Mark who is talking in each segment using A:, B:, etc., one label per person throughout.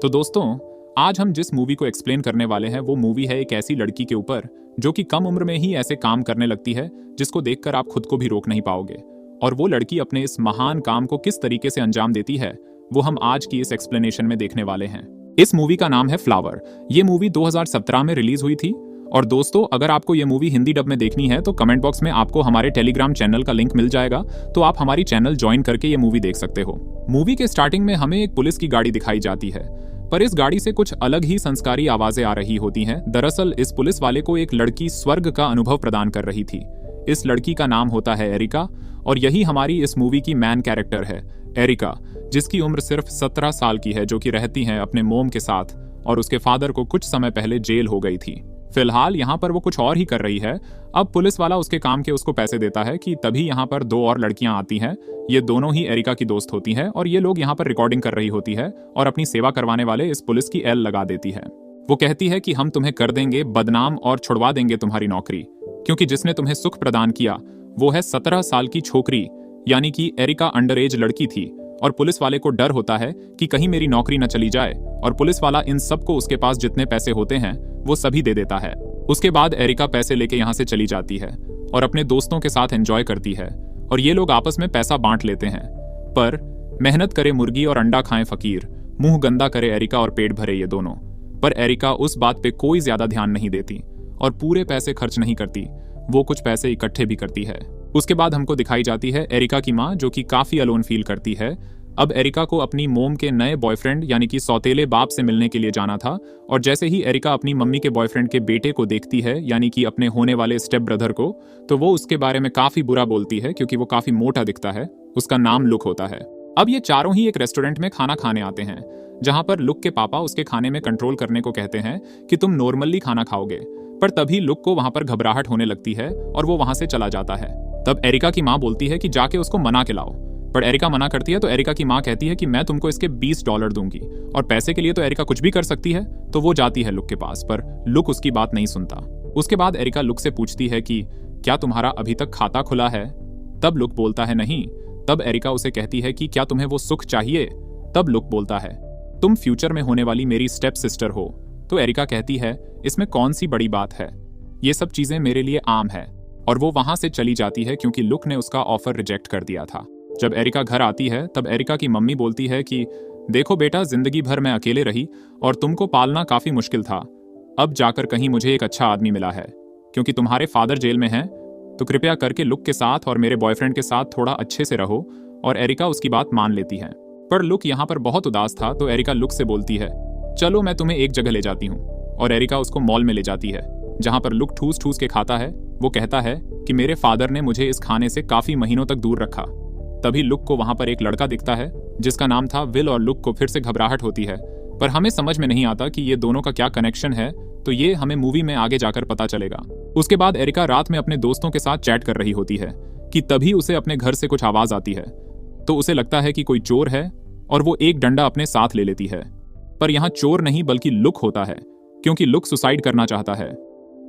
A: तो दोस्तों, आज हम जिस मूवी को एक्सप्लेन करने वाले हैं वो मूवी है एक ऐसी लड़की के ऊपर जो कि कम उम्र में ही ऐसे काम करने लगती है जिसको देखकर आप खुद को भी रोक नहीं पाओगे। और वो लड़की अपने इस महान काम को किस तरीके से अंजाम देती है वो हम आज की इस एक्सप्लेनेशन में देखने वाले हैं। इस मूवी का नाम है फ्लावर। ये मूवी 2017 में रिलीज हुई थी। और दोस्तों, अगर आपको ये मूवी हिंदी डब में देखनी है तो कमेंट बॉक्स में आपको हमारे टेलीग्राम चैनल का लिंक मिल जाएगा, तो आप हमारी चैनल ज्वाइन करके ये मूवी देख सकते हो। मूवी के स्टार्टिंग में हमें एक पुलिस की गाड़ी दिखाई जाती है, पर इस गाड़ी से कुछ अलग ही संस्कारी आवाजें आ रही होती हैं। दरअसल इस पुलिस वाले को एक लड़की स्वर्ग का अनुभव प्रदान कर रही थी। इस लड़की का नाम होता है एरिका, और यही हमारी इस मूवी की मैन कैरेक्टर है, एरिका, जिसकी उम्र सिर्फ 17 साल की है, जो कि रहती है अपने मोम के साथ, और उसके फादर को कुछ समय पहले जेल हो गई थी। फिलहाल यहाँ पर वो कुछ और ही कर रही है। अब पुलिस वाला उसके काम के उसको पैसे देता है कि तभी यहाँ पर दो और लड़कियां आती हैं। ये दोनों ही एरिका की दोस्त होती हैं और ये लोग यहाँ पर रिकॉर्डिंग कर रही होती है और अपनी सेवा करवाने वाले इस पुलिस की एल लगा देती है। वो कहती है कि हम तुम्हें कर देंगे बदनाम और छुड़वा देंगे तुम्हारी नौकरी, क्योंकि जिसने तुम्हें सुख प्रदान किया वो है 17 साल की छोकरी, यानी कि एरिका अंडर एज लड़की थी। और पुलिस वाले को डर होता है कि कहीं मेरी नौकरी न चली जाए, और पुलिस वाला इन सबको उसके पास जितने पैसे होते हैं वो सभी दे देता है। उसके बाद एरिका पैसे लेके यहाँ से चली जाती है और अपने दोस्तों के साथ एंजॉय करती है, और ये लोग आपस में पैसा बांट लेते हैं। पर मेहनत करे मुर्गी और अंडा खाए फकीर, मुंह गंदा करे एरिका और पेट भरे ये दोनों। पर एरिका उस बात पे कोई ज्यादा ध्यान नहीं देती और पूरे पैसे खर्च नहीं करती, वो कुछ पैसे इकट्ठे भी करती है। उसके बाद हमको दिखाई जाती है एरिका की माँ, जो कि काफी अलोन फील करती है। अब एरिका को अपनी मोम के नए बॉयफ्रेंड यानी कि सौतेले बाप से मिलने के लिए जाना था, और जैसे ही एरिका अपनी मम्मी के बॉयफ्रेंड के बेटे को देखती है, यानी कि अपने होने वाले स्टेप ब्रदर को, तो वो उसके बारे में काफी बुरा बोलती है, क्योंकि वो काफी मोटा दिखता है। उसका नाम लुक होता है। अब ये चारों ही एक रेस्टोरेंट में खाना खाने आते हैं, जहां पर लुक के पापा उसके खाने में कंट्रोल करने को कहते हैं कि तुम नॉर्मली खाना खाओगे। पर तभी लुक को वहां पर घबराहट होने लगती है और वो वहां से चला जाता है। तब एरिका की माँ बोलती है कि जाके उसको मना के लाओ, पर एरिका मना करती है। तो एरिका की माँ कहती है कि मैं तुमको इसके $20 दूंगी, और पैसे के लिए तो एरिका कुछ भी कर सकती है। तो वो जाती है लुक के पास, पर लुक उसकी बात नहीं सुनता। उसके बाद एरिका लुक से पूछती है कि क्या तुम्हारा अभी तक खाता खुला है? तब लुक बोलता है नहीं। तब एरिका उसे कहती है कि क्या तुम्हें वो सुख चाहिए? तब लुक बोलता है तुम फ्यूचर में होने वाली मेरी स्टेप सिस्टर हो। तो एरिका कहती है इसमें कौन सी बड़ी बात है, ये सब चीजें मेरे लिए आम है। और वो वहां से चली जाती है क्योंकि लुक ने उसका ऑफर रिजेक्ट कर दिया था। जब एरिका घर आती है तब एरिका की मम्मी बोलती है कि देखो बेटा, जिंदगी भर मैं अकेले रही और तुमको पालना काफी मुश्किल था। अब जाकर कहीं मुझे एक अच्छा आदमी मिला है, क्योंकि तुम्हारे फादर जेल में हैं, तो कृपया करके लुक के साथ और मेरे बॉयफ्रेंड के साथ थोड़ा अच्छे से रहो। और एरिका उसकी बात मान लेती है। पर लुक यहाँ पर बहुत उदास था, तो एरिका लुक से बोलती है चलो मैं तुम्हें एक जगह ले जाती हूँ। और एरिका उसको मॉल में ले जाती है, जहाँ पर लुक ठूस ठूस के खाता है। वो कहता है कि मेरे फादर ने मुझे इस खाने से काफी महीनों तक दूर रखा। तभी लुक को वहां पर एक लड़का दिखता है जिसका नाम था विल, और लुक को फिर से घबराहट होती है। पर हमें समझ में नहीं आता कि ये दोनों का क्या कनेक्शन है, तो ये हमें मूवी में आगे जाकर पता चलेगा। उसके बाद एरिका रात में अपने दोस्तों के साथ चैट कर रही होती है कि तभी उसे अपने घर से कुछ आवाज आती है। तो उसे लगता है कि कोई चोर है और वो एक डंडा अपने साथ ले लेती है। पर यहाँ चोर नहीं बल्कि लुक होता है, क्योंकि लुक सुसाइड करना चाहता है।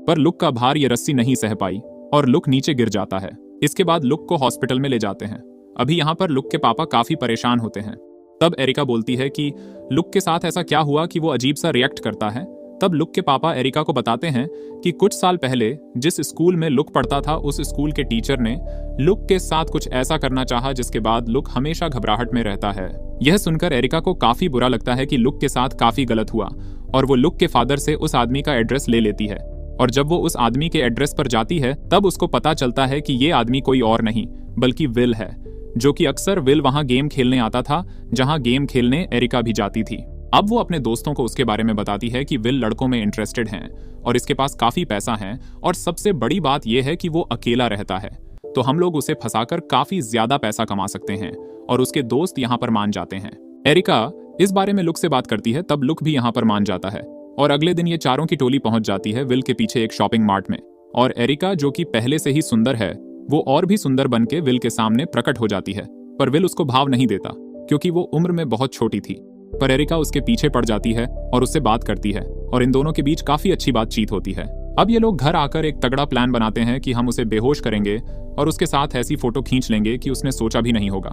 A: पर लुक का भार ये रस्सी नहीं सह पाई और लुक नीचे गिर जाता है। इसके बाद लुक को हॉस्पिटल में ले जाते हैं। अभी यहाँ पर लुक के पापा काफी परेशान होते हैं। तब एरिका बोलती है कि लुक के साथ ऐसा क्या हुआ कि वो अजीब सा रिएक्ट करता है। तब लुक के पापा एरिका को बताते हैं कि कुछ साल पहले जिस स्कूल में लुक पढ़ता था, उस स्कूल के टीचर ने लुक के साथ कुछ ऐसा करना चाहा जिसके बाद लुक हमेशा घबराहट में रहता है। यह सुनकर एरिका को काफी बुरा लगता है कि लुक के साथ काफी गलत हुआ, और वो लुक के फादर से उस आदमी का एड्रेस ले लेती है। और जब वो उस आदमी के एड्रेस पर जाती है तब उसको पता चलता है कि ये आदमी कोई और नहीं बल्कि विल है, जो कि अक्सर विल वहां गेम खेलने आता था, जहां गेम खेलने एरिका भी जाती थी। अब वो अपने दोस्तों को उसके बारे में बताती है कि विल लड़कों में इंटरेस्टेड हैं और इसके पास काफी पैसा है, और सबसे बड़ी बात यह है कि वो अकेला रहता है, तो हम लोग उसे फंसाकर काफी ज्यादा पैसा कमा सकते हैं। और उसके दोस्त यहाँ पर मान जाते हैं। एरिका इस बारे में लुक से बात करती है, तब लुक भी यहाँ पर मान जाता है। और अगले दिन ये चारों की टोली पहुंच जाती है विल के पीछे एक शॉपिंग मार्ट में। और एरिका, जो कि पहले से ही सुंदर है, वो और भी सुंदर बन के विल के सामने प्रकट हो जाती है। पर विल उसको भाव नहीं देता, क्योंकि वो उम्र में बहुत छोटी थी। पर एरिका उसके पीछे पड़ जाती है और उससे बात करती है, और इन दोनों के बीच काफी अच्छी बातचीत होती है। अब ये लोग घर आकर एक तगड़ा प्लान बनाते हैं कि हम उसे बेहोश करेंगे और उसके साथ ऐसी फोटो खींच लेंगे कि उसने सोचा भी नहीं होगा।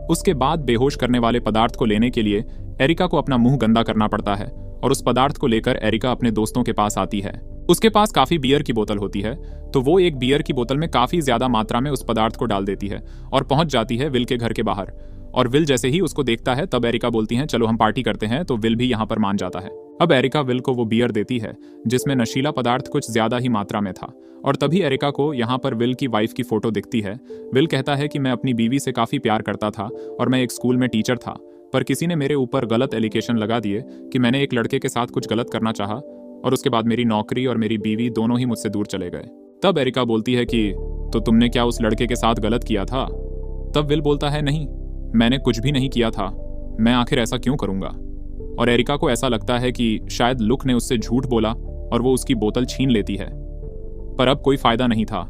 A: उसके बाद बेहोश करने वाले पदार्थ को लेने के लिए एरिका को अपना मुंह गंदा करना पड़ता है और उस पदार्थ को लेकर एरिका अपने दोस्तों के पास आती है। उसके पास काफी बियर की बोतल होती है, तो वो एक बियर की बोतल में काफी ज्यादा मात्रा में उस पदार्थ को डाल देती है और पहुंच जाती है विल के घर के बाहर। और विल जैसे ही उसको देखता है तब एरिका बोलती है चलो हम पार्टी करते हैं, तो विल भी यहाँ पर मान जाता है। अब एरिका विल को वो बियर देती है जिसमें नशीला पदार्थ कुछ ज्यादा ही मात्रा में था और तभी एरिका को यहाँ पर विल की वाइफ की फोटो दिखती है। विल कहता है कि मैं अपनी बीवी से काफी प्यार करता था और मैं एक स्कूल में टीचर था, पर किसी ने मेरे ऊपर गलत एलिगेशन लगा दिए कि मैंने एक लड़के के साथ कुछ गलत करना चाहा और उसके बाद मेरी नौकरी और मेरी बीवी दोनों ही मुझसे दूर चले गए। तब एरिका बोलती है कि तो तुमने क्या उस लड़के के साथ गलत किया था? तब विल बोलता है नहीं, मैंने कुछ भी नहीं किया था, मैं आखिर ऐसा क्यों करूंगा। और एरिका को ऐसा लगता है कि शायद लुक ने उससे झूठ बोला और वो उसकी बोतल छीन लेती है, पर अब कोई फायदा नहीं था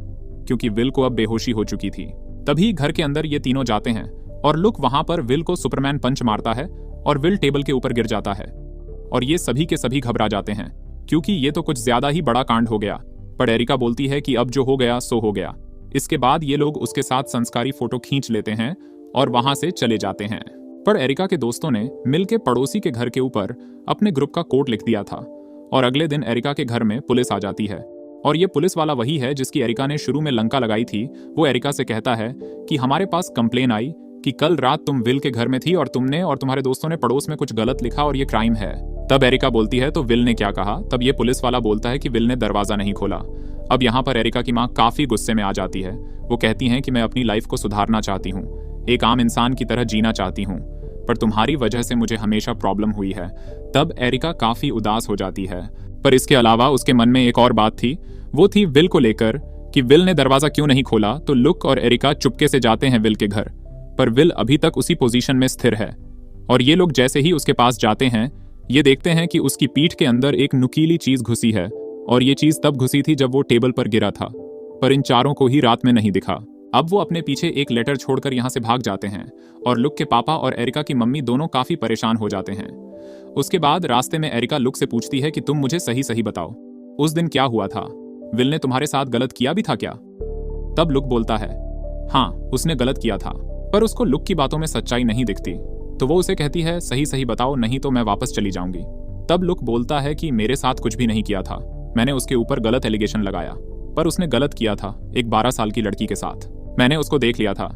A: क्योंकि विल को अब बेहोशी हो चुकी थी। तभी घर के अंदर ये तीनों जाते हैं और लुक वहां पर विल को सुपरमैन पंच मारता है और विल टेबल के ऊपर गिर जाता है और ये सभी के सभी घबरा जाते हैं क्योंकि ये तो कुछ ज्यादा ही बड़ा कांड हो गया। पर एरिका बोलती है कि अब जो हो गया सो हो गया। इसके बाद ये लोग उसके साथ संस्कारी फोटो खींच लेते हैं और वहां से चले जाते हैं। पर एरिका के दोस्तों ने मिलकर पड़ोसी के घर के ऊपर अपने ग्रुप का कोड लिख दिया था और अगले दिन एरिका के घर में पुलिस आ जाती है और ये पुलिस वाला वही है जिसकी एरिका ने शुरू में लंका लगाई थी। वो एरिका से कहता है कि हमारे पास कंप्लेन आई कि कल रात तुम विल के घर में थी और तुमने और तुम्हारे दोस्तों ने पड़ोस में कुछ गलत लिखा और ये क्राइम है। तब एरिका बोलती है तो विल ने क्या कहा? तब ये पुलिस वाला बोलता है कि विल ने दरवाजा नहीं खोला। अब यहाँ पर एरिका की माँ काफी गुस्से में आ जाती है। वो कहती हैं कि मैं अपनी लाइफ को सुधारना चाहती हूँ, एक आम इंसान की तरह जीना चाहती हूँ, पर तुम्हारी वजह से मुझे हमेशा प्रॉब्लम हुई है। तब एरिका काफी उदास हो जाती है। पर इसके अलावा उसके मन में एक और बात थी, वो थी विल को लेकर कि विल ने दरवाजा क्यों नहीं खोला। तो लुक और एरिका चुपके से जाते हैं विल के घर, पर विल अभी तक उसी पोजीशन में स्थिर है और ये लोग जैसे ही उसके पास जाते हैं ये देखते हैं कि उसकी पीठ के अंदर एक नुकीली चीज घुसी है और ये चीज तब घुसी थी जब वो टेबल पर गिरा था, पर इन चारों को ही रात में नहीं दिखा। अब वो अपने पीछे एक लेटर छोड़कर यहाँ से भाग जाते हैं और लुक के पापा और एरिका की मम्मी दोनों काफी परेशान हो जाते हैं। उसके बाद रास्ते में एरिका लुक से पूछती है कि तुम मुझे सही सही बताओ, उस दिन क्या हुआ था? विल ने तुम्हारे साथ गलत किया भी था क्या? तब लुक बोलता है हाँ, उसने गलत किया था, पर उसको लुक की बातों में सच्चाई नहीं दिखती, तो वो उसे कहती है सही सही बताओ नहीं तो मैं वापस चली जाऊंगी। तब लुक बोलता है कि मेरे साथ कुछ भी नहीं किया था, मैंने उसके ऊपर गलत एलिगेशन लगाया, पर उसने गलत किया था एक 12 साल की लड़की के साथ। मैंने उसको देख लिया था,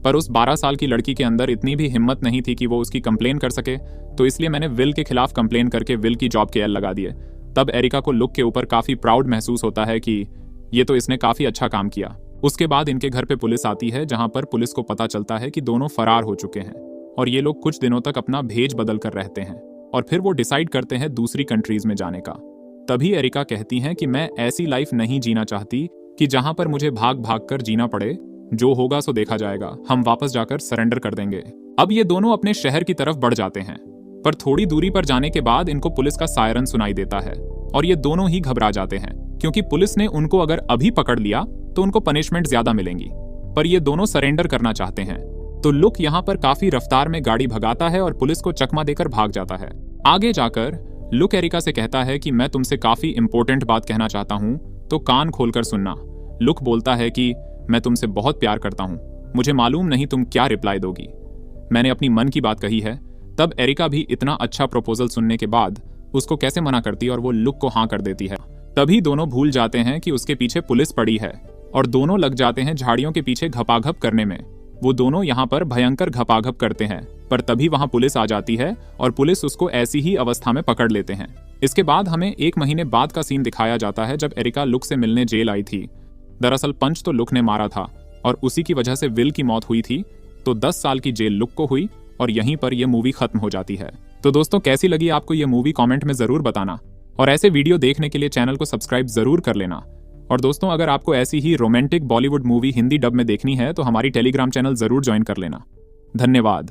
A: पर उस 12 साल की लड़की के अंदर इतनी भी हिम्मत नहीं थी कि वो उसकी कंप्लेन कर सके, तो इसलिए मैंने विल के खिलाफ कंप्लेन करके विल की जॉब के एल लगा दिए। तब एरिका को लुक के ऊपर काफी प्राउड महसूस होता है कि ये तो इसने काफी अच्छा काम किया। उसके बाद इनके घर पे पुलिस आती है जहां पर पुलिस को पता चलता है कि दोनों फरार हो चुके हैं और ये लोग कुछ दिनों तक अपना भेज बदल कर रहते हैं और फिर वो डिसाइड करते हैं दूसरी कंट्रीज में जाने का। तभी एरिका कहती हैं कि मैं ऐसी लाइफ नहीं जीना चाहती कि जहां पर मुझे भाग भाग कर जीना पड़े, जो होगा सो देखा जाएगा, हम वापस जाकर सरेंडर कर देंगे। अब ये दोनों अपने शहर की तरफ बढ़ जाते हैं, पर थोड़ी दूरी पर जाने के बाद इनको पुलिस का सायरन सुनाई देता है और ये दोनों ही घबरा जाते हैं क्योंकि पुलिस ने उनको अगर अभी पकड़ लिया तो उनको पनिशमेंट ज्यादा मिलेंगी, पर ये दोनों सरेंडर करना चाहते हैं। तो लुक यहाँ पर काफी रफ्तार में गाड़ी भगाता है और पुलिस को चकमा देकर भाग जाता है। आगे जाकर लुक एरिका से कहता है कि मैं तुमसे काफी इंपॉर्टेंट बात कहना चाहता हूँ, तो कान खोलकर सुनना। लुक बोलता है कि मैं तुमसे बहुत प्यार करता हूँ, मुझे मालूम नहीं तुम क्या रिप्लाई दोगी, मैंने अपनी मन की बात कही है। तब एरिका भी इतना अच्छा प्रपोजल सुनने के बाद उसको कैसे मना करती और वो लुक को हाँ कर देती है। तभी दोनों भूल जाते हैं कि उसके पीछे पुलिस पड़ी है और दोनों लग जाते हैं झाड़ियों के पीछे घपाघप करने में। वो दोनों यहाँ पर भयंकर घपाघप करते हैं, पर तभी वहां पुलिस आ जाती है और पुलिस उसको ऐसी ही अवस्था में पकड़ लेते हैं। इसके बाद हमें 1 महीने बाद का सीन दिखाया जाता है जब एरिका लुक से मिलने जेल आई थी। दरअसल पंच तो लुक ने मारा था और उसी की वजह से विल की मौत हुई थी, तो 10 साल की जेल लुक को हुई और यहीं पर यह मूवी खत्म हो जाती है। तो दोस्तों कैसी लगी आपको ये मूवी कमेंट में जरूर बताना और ऐसे वीडियो देखने के लिए चैनल को सब्सक्राइब जरूर कर लेना। और दोस्तों अगर आपको ऐसी ही romantic Bollywood movie Hindi dub में देखनी है तो हमारी टेलीग्राम चैनल जरूर ज्वाइन कर लेना। धन्यवाद।